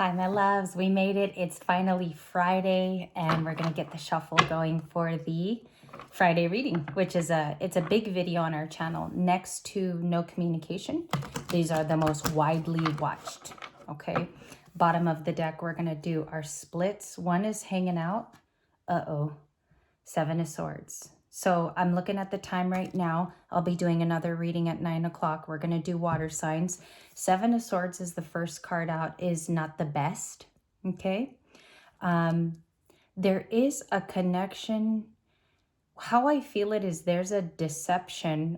Hi, my loves. We made it. It's finally Friday, and we're gonna get the shuffle going for the Friday reading, which is it's a big video on our channel. Next to No Communication, these are the most widely watched. Okay, bottom of the deck, we're gonna do our splits. One is hanging out. Seven of Swords. So I'm looking at the time right now. I'll be doing another reading at 9 o'clock. We're going to do water signs. Seven of Swords is the first card out, is not the best. Okay. There is a connection. How I feel it is there's a deception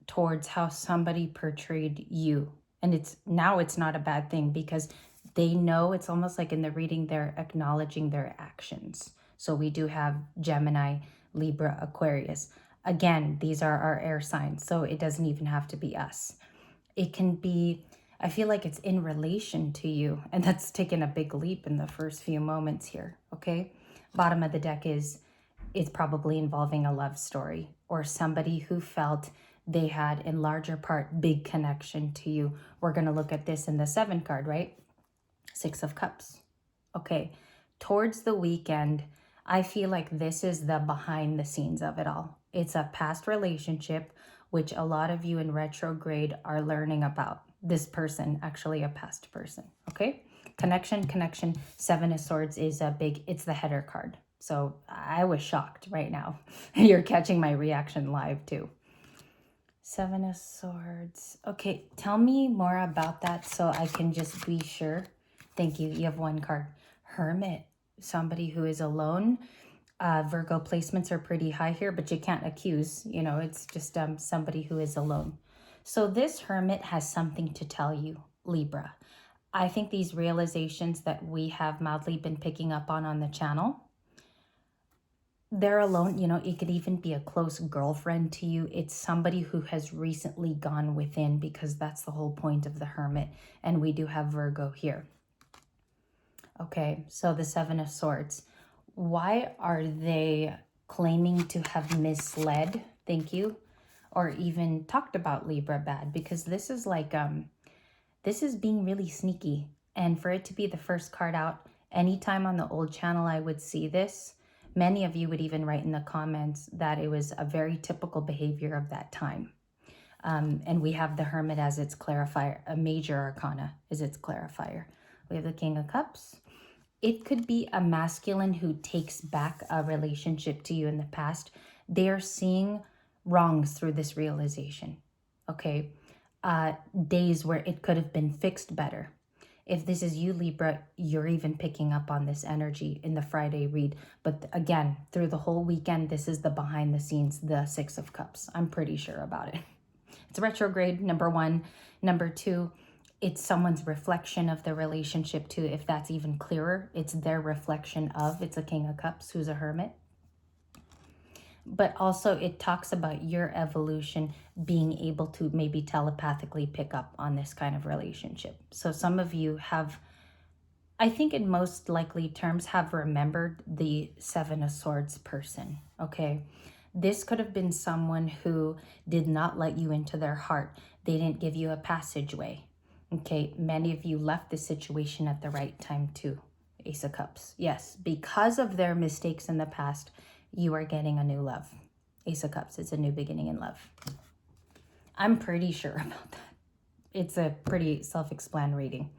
towards how somebody portrayed you. And it's not a bad thing because they know, it's almost like in the reading, they're acknowledging their actions. So we do have Gemini, Libra, Aquarius. Again, these are our air signs, so it doesn't even have to be us. It can be, I feel like it's in relation to you, and that's taken a big leap in the first few moments here, okay? Bottom of the deck is, it's probably involving a love story or somebody who felt they had, in larger part, big connection to you. We're going to look at this in the 7 card, right? 6 of Cups. Okay, towards the weekend, I feel like this is the behind the scenes of it all. It's a past relationship, which a lot of you in retrograde are learning about. This person, actually a past person, okay? Connection. 7 of Swords is a big, it's the header card. So I was shocked right now. You're catching my reaction live too. 7 of Swords. Okay, tell me more about that so I can just be sure. Thank you. You have 1 card. Hermit. Somebody who is alone. Virgo placements are pretty high here, but you can't accuse. You know, it's just somebody who is alone. So this Hermit has something to tell you, Libra. I think these realizations that we have mildly been picking up on the channel, they're alone. You know, it could even be a close girlfriend to you. It's somebody who has recently gone within, because that's the whole point of the Hermit. And we do have Virgo here. Okay, so the 7 of Swords. Why are they claiming to have misled? Thank you. Or even talked about Libra bad? Because this is like, this is being really sneaky. And for it to be the first card out, anytime on the old channel I would see this, many of you would even write in the comments that it was a very typical behavior of that time. And we have the Hermit as its clarifier. A major arcana is its clarifier. We have the King of Cups. It could be a masculine who takes back a relationship to you in the past. They are seeing wrongs through this realization. Okay. Days where it could have been fixed better. If this is you, Libra, you're even picking up on this energy in the Friday read. But again, through the whole weekend, this is the behind the scenes, the 6 of Cups. I'm pretty sure about it. It's retrograde, number 1. Number 2, it's someone's reflection of the relationship too. If that's even clearer, it's their reflection of, it's a King of Cups who's a Hermit. But also it talks about your evolution, being able to maybe telepathically pick up on this kind of relationship. So some of you have, I think in most likely terms, have remembered the 7 of Swords person, okay? This could have been someone who did not let you into their heart. They didn't give you a passageway, okay? Many of you left the situation at the right time too. Ace of Cups. Yes, because of their mistakes in the past, you are getting a new love. Ace of Cups is a new beginning in love. I'm pretty sure about that. It's a pretty self-explanatory reading.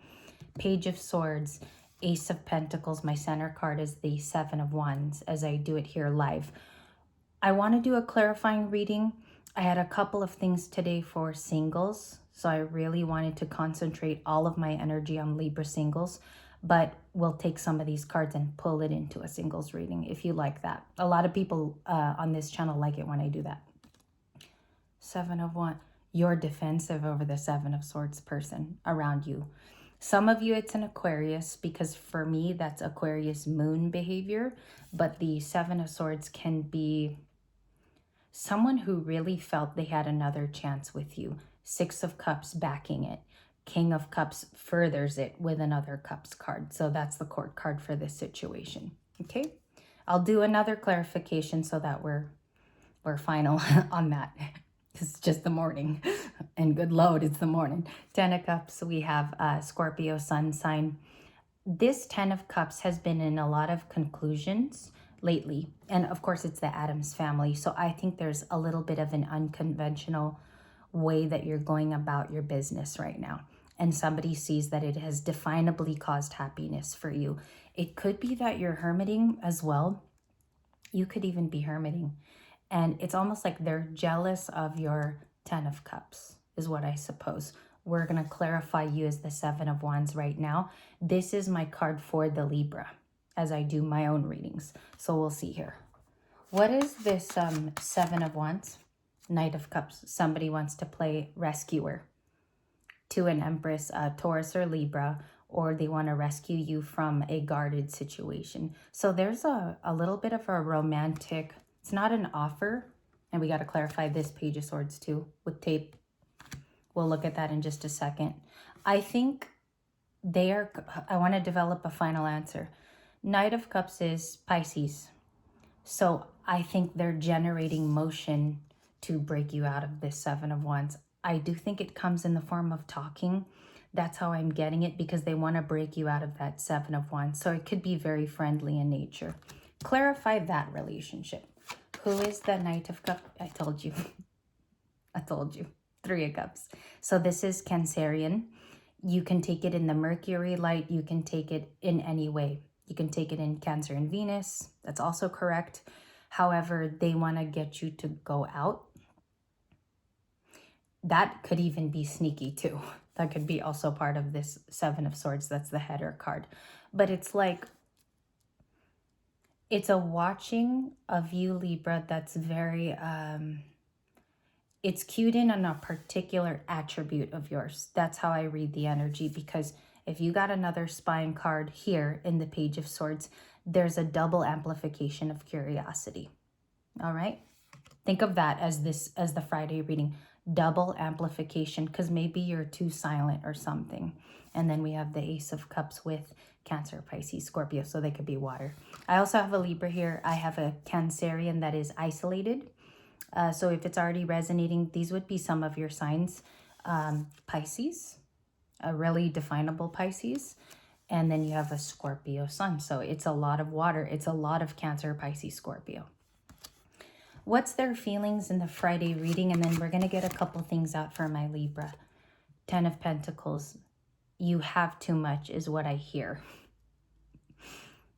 Page of Swords, Ace of Pentacles. My center card is the 7 of Wands as I do it here live. I want to do a clarifying reading. I had a couple of things today for singles, so I really wanted to concentrate all of my energy on Libra singles, but we'll take some of these cards and pull it into a singles reading if you like that. A lot of people on this channel like it when I do that. 7 of Wands. You're defensive over the 7 of Swords person around you. Some of you, it's an Aquarius, because for me, that's Aquarius moon behavior. But the 7 of Swords can be someone who really felt they had another chance with you. 6 of Cups backing it. King of Cups furthers it with another Cups card. So that's the court card for this situation. Okay, I'll do another clarification so that we're final on that. It's just the morning, and good load, it's the morning. 10 of Cups, we have Scorpio sun sign. This 10 of Cups has been in a lot of conclusions lately. And of course, it's the Addams family. So I think there's a little bit of an unconventional way that you're going about your business right now. And somebody sees that it has definably caused happiness for you. It could be that you're hermiting as well. You could even be hermiting. And it's almost like they're jealous of your 10 of Cups, is what I suppose. We're going to clarify you as the 7 of Wands right now. This is my card for the Libra as I do my own readings. So we'll see here. What is this 7 of Wands? Knight of Cups. Somebody wants to play rescuer to an Empress, Taurus or Libra, or they want to rescue you from a guarded situation. So there's a little bit of a romantic, it's not an offer. And we got to clarify this Page of Swords too with tape. We'll look at that in just a second. I think I want to develop a final answer. Knight of Cups is Pisces. So I think they're generating motion to break you out of this 7 of Wands. I do think it comes in the form of talking. That's how I'm getting it, because they want to break you out of that 7 of Wands. So it could be very friendly in nature. Clarify that relationship. Who is the Knight of Cups? I told you. I told you. 3 of Cups. So this is Cancerian. You can take it in the Mercury light. You can take it in any way. You can take it in Cancer and Venus. That's also correct. However, they want to get you to go out. That could even be sneaky too. That could be also part of this 7 of Swords. That's the header card. But it's like, it's a watching of you, Libra, that's very, it's cued in on a particular attribute of yours. That's how I read the energy, because if you got another spine card here in the Page of Swords, there's a double amplification of curiosity. All right? Think of that as the Friday reading. Double amplification, because maybe you're too silent or something. And then we have the Ace of Cups with Cancer, Pisces, Scorpio, so they could be water. I also have a Libra here. I have a Cancerian that is isolated. So if it's already resonating, these would be some of your signs. Pisces, a really definable Pisces. And then you have a Scorpio sun. So it's a lot of water. It's a lot of Cancer, Pisces, Scorpio. What's their feelings in the Friday reading? And then we're going to get a couple things out for my Libra. 10 of Pentacles. You have too much is what I hear.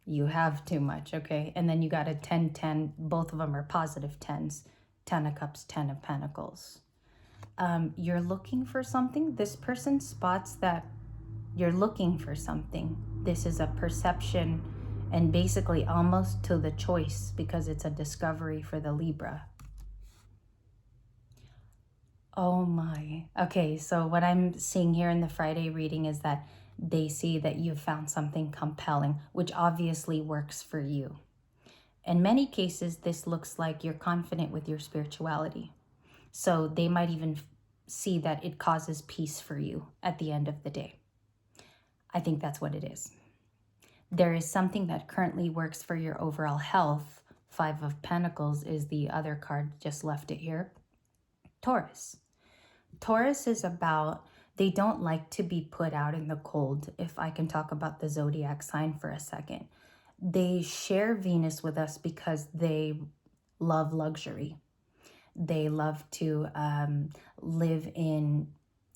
You have too much, okay? And then you got a 10-10. Both of them are positive 10s. 10 of Cups, 10 of Pentacles. You're looking for something. This person spots that you're looking for something. This is a perception and basically almost to the choice, because it's a discovery for the Libra. Oh my. Okay, so what I'm seeing here in the Friday reading is that they see that you've found something compelling, which obviously works for you. In many cases, this looks like you're confident with your spirituality. So they might even see that it causes peace for you at the end of the day. I think that's what it is. There is something that currently works for your overall health. 5 of Pentacles is the other card, just left it here. Taurus. Taurus is about, they don't like to be put out in the cold. If I can talk about the zodiac sign for a second. They share Venus with us because they love luxury. They love to live in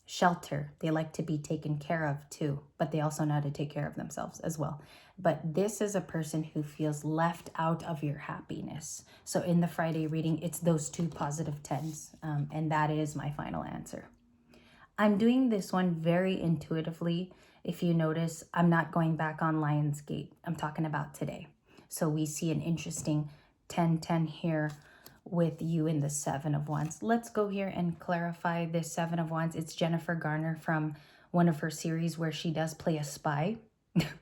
shelter. They like to be taken care of too, but they also know how to take care of themselves as well. But this is a person who feels left out of your happiness. So in the Friday reading, it's those 2 positive 10s, and that is my final answer. I'm doing this one very intuitively. If you notice, I'm not going back on Lionsgate. I'm talking about today. So we see an interesting 10-10 here with you in the 7 of Wands. Let's go here and clarify this 7 of Wands. It's Jennifer Garner from one of her series where she does play a spy.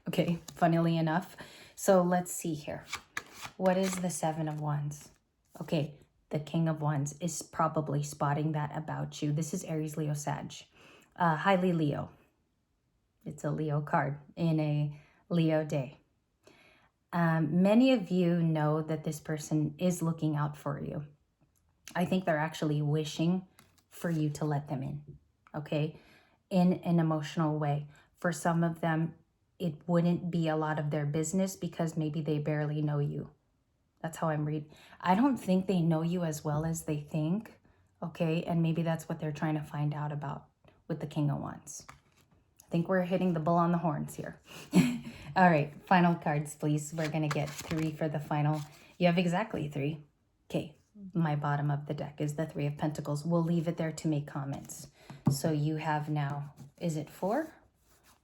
Okay, funnily enough. So let's see here. What is the 7 of Wands? Okay, the King of Wands is probably spotting that about you. This is Aries, Leo, Sag. Highly Leo. It's a Leo card in a Leo day. Many of you know that this person is looking out for you. I think they're actually wishing for you to let them in, okay, in an emotional way. For some of them, it wouldn't be a lot of their business because maybe they barely know you. That's how I'm reading. I don't think they know you as well as they think, okay? And maybe that's what they're trying to find out about with the King of Wands. I think we're hitting the bull on the horns here. All right, final cards, please. We're going to get 3 for the final. You have exactly 3. Okay, my bottom of the deck is the 3 of Pentacles. We'll leave it there to make comments. So you have now, is it 4?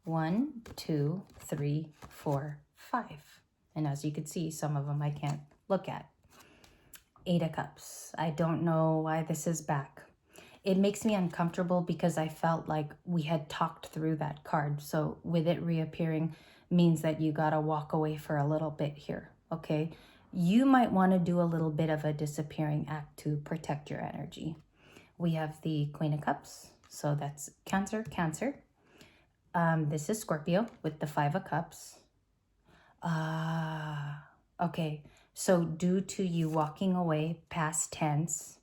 1, 2, 3, 4, 5. And as you can see, some of them I can't look at. 8 of Cups. I don't know why this is back. It makes me uncomfortable because I felt like we had talked through that card. So with it reappearing means that you got to walk away for a little bit here, okay? You might want to do a little bit of a disappearing act to protect your energy. We have the Queen of Cups. So that's Cancer, Cancer. This is Scorpio with the 5 of Cups. Okay. So due to you walking away, past tense,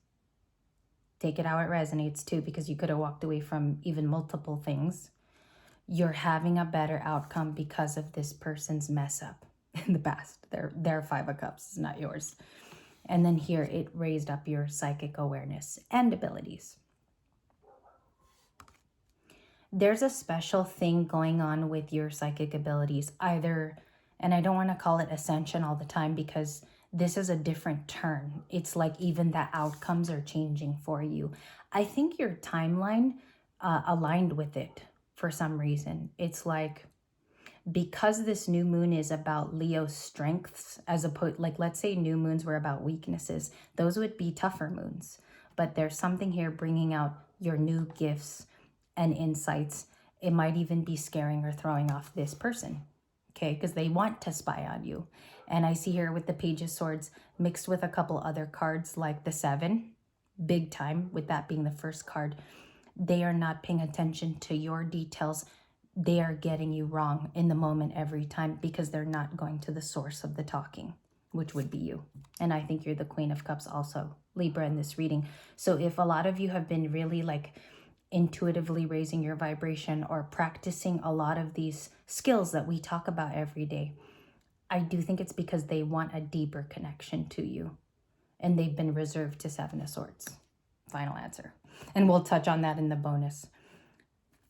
take it how it resonates too, because you could have walked away from even multiple things. You're having a better outcome because of this person's mess up in the past. Their 5 of Cups is not yours. And then here it raised up your psychic awareness and abilities. There's a special thing going on with your psychic abilities, either, and I don't want to call it ascension all the time because this is a different turn. It's like even the outcomes are changing for you. I think your timeline aligned with it for some reason. It's like, because this new moon is about Leo's strengths, as opposed, like let's say new moons were about weaknesses, those would be tougher moons. But there's something here bringing out your new gifts and insights. It might even be scaring or throwing off this person, okay? Because they want to spy on you. And I see here with the Page of Swords mixed with a couple other cards like the 7, big time, with that being the first card. They are not paying attention to your details. They are getting you wrong in the moment every time because they're not going to the source of the talking, which would be you. And I think you're the Queen of Cups also, Libra, in this reading. So if a lot of you have been really like intuitively raising your vibration or practicing a lot of these skills that we talk about every day, I do think it's because they want a deeper connection to you and they've been reserved to 7 of Swords. Final answer. And we'll touch on that in the bonus.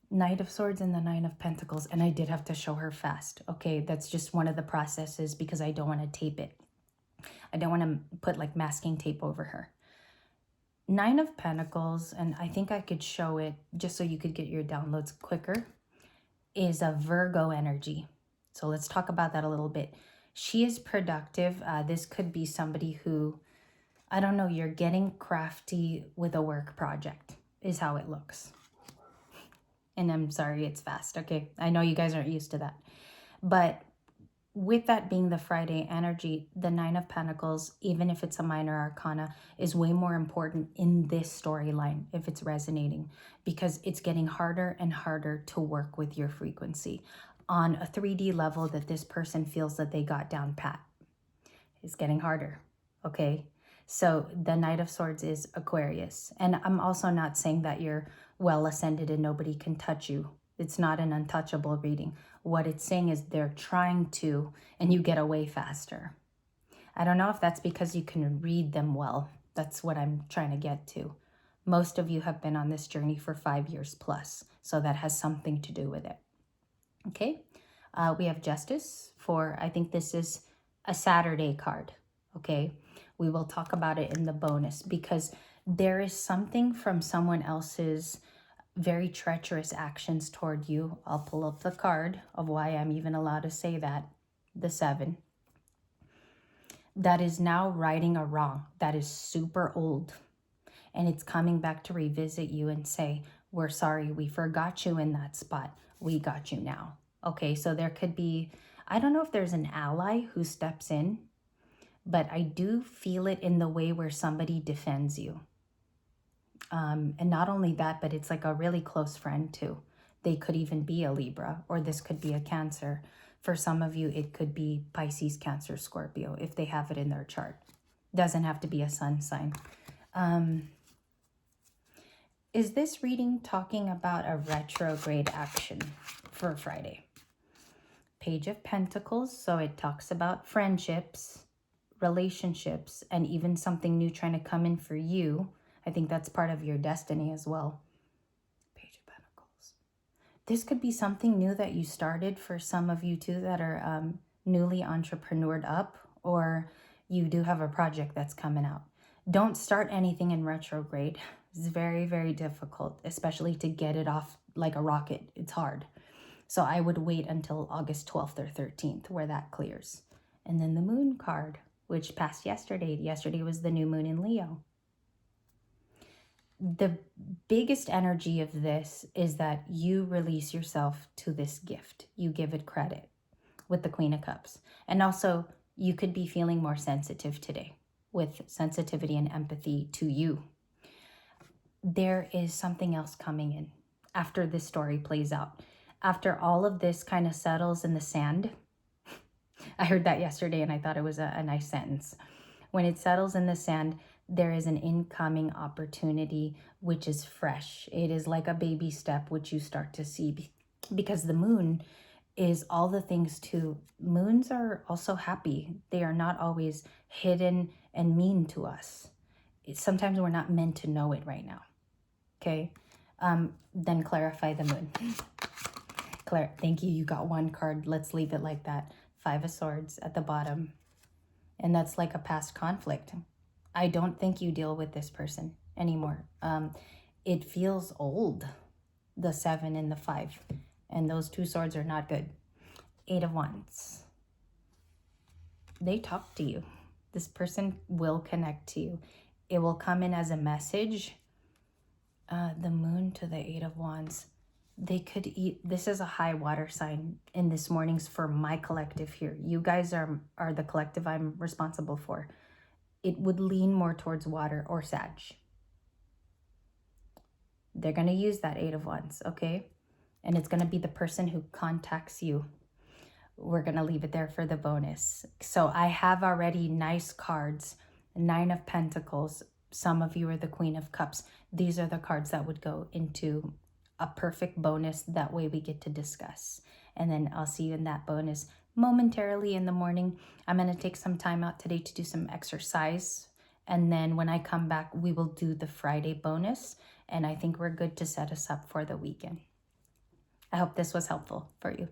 Knight of Swords and the 9 of Pentacles. And I did have to show her fast. Okay, that's just one of the processes because I don't want to tape it. I don't want to put like masking tape over her. 9 of Pentacles, and I think I could show it just so you could get your downloads quicker, is a Virgo energy. So let's talk about that a little bit. She is productive. This could be somebody who, I don't know, you're getting crafty with a work project is how it looks. And I'm sorry, it's fast. Okay, I know you guys aren't used to that. But with that being the Friday energy, the 9 of Pentacles, even if it's a minor arcana, is way more important in this storyline if it's resonating, because it's getting harder and harder to work with your frequency on a 3D level that this person feels that they got down pat. It's getting harder, okay? So the Knight of Swords is Aquarius. And I'm also not saying that you're well ascended and nobody can touch you. It's not an untouchable reading. What it's saying is they're trying to, and you get away faster. I don't know if that's because you can read them well. That's what I'm trying to get to. Most of you have been on this journey for 5 years plus, so that has something to do with it. Okay, we have Justice for, I think this is a Saturday card, okay? We will talk about it in the bonus because there is something from someone else's very treacherous actions toward you. I'll pull up the card of why I'm even allowed to say that, the 7. That is now righting a wrong that is super old. And it's coming back to revisit you and say, we're sorry, we forgot you in that spot. We got you now. Okay, so there could be, I don't know if there's an ally who steps in, but I do feel it in the way where somebody defends you. And not only that, but it's like a really close friend too. They could even be a Libra, or this could be a Cancer. For some of you, it could be Pisces, Cancer, Scorpio, if they have it in their chart. Doesn't have to be a sun sign. Is this reading talking about a retrograde action for Friday? Page of Pentacles. So it talks about friendships, relationships, and even something new trying to come in for you. I think that's part of your destiny as well. Page of Pentacles. This could be something new that you started for some of you too that are newly entrepreneured up, or you do have a project that's coming out. Don't start anything in retrograde. It's very, very difficult, especially to get it off like a rocket. It's hard. So I would wait until August 12th or 13th where that clears. And then the moon card, which passed yesterday. Yesterday was the new moon in Leo. The biggest energy of this is that you release yourself to this gift. You give it credit with the Queen of Cups. And also, you could be feeling more sensitive today with sensitivity and empathy to you. There is something else coming in after this story plays out. After all of this kind of settles in the sand, I heard that yesterday and I thought it was a nice sentence. When it settles in the sand, there is an incoming opportunity which is fresh. It is like a baby step which you start to see, because the moon is all the things too. Moons are also happy. They are not always hidden and mean to us. Sometimes we're not meant to know it right now. Okay? Then clarify the moon. Claire, thank you. You got one card. Let's leave it like that. 5 of Swords at the bottom. And that's like a past conflict. I don't think you deal with this person anymore. It feels old, the 7 and the 5. And those 2 swords are not good. 8 of Wands. They talk to you. This person will connect to you. It will come in as a message. The moon to the 8 of Wands. They could eat. This is a high water sign in this morning's for my collective here. You guys are the collective I'm responsible for. It would lean more towards water or Sag. They're going to use that 8 of Wands, okay? And it's going to be the person who contacts you. We're going to leave it there for the bonus. So I have already nice cards. 9 of Pentacles. Some of you are the Queen of Cups. These are the cards that would go into a perfect bonus. That way we get to discuss. And then I'll see you in that bonus momentarily in the morning. I'm going to take some time out today to do some exercise. And then when I come back, we will do the Friday bonus. And I think we're good to set us up for the weekend. I hope this was helpful for you.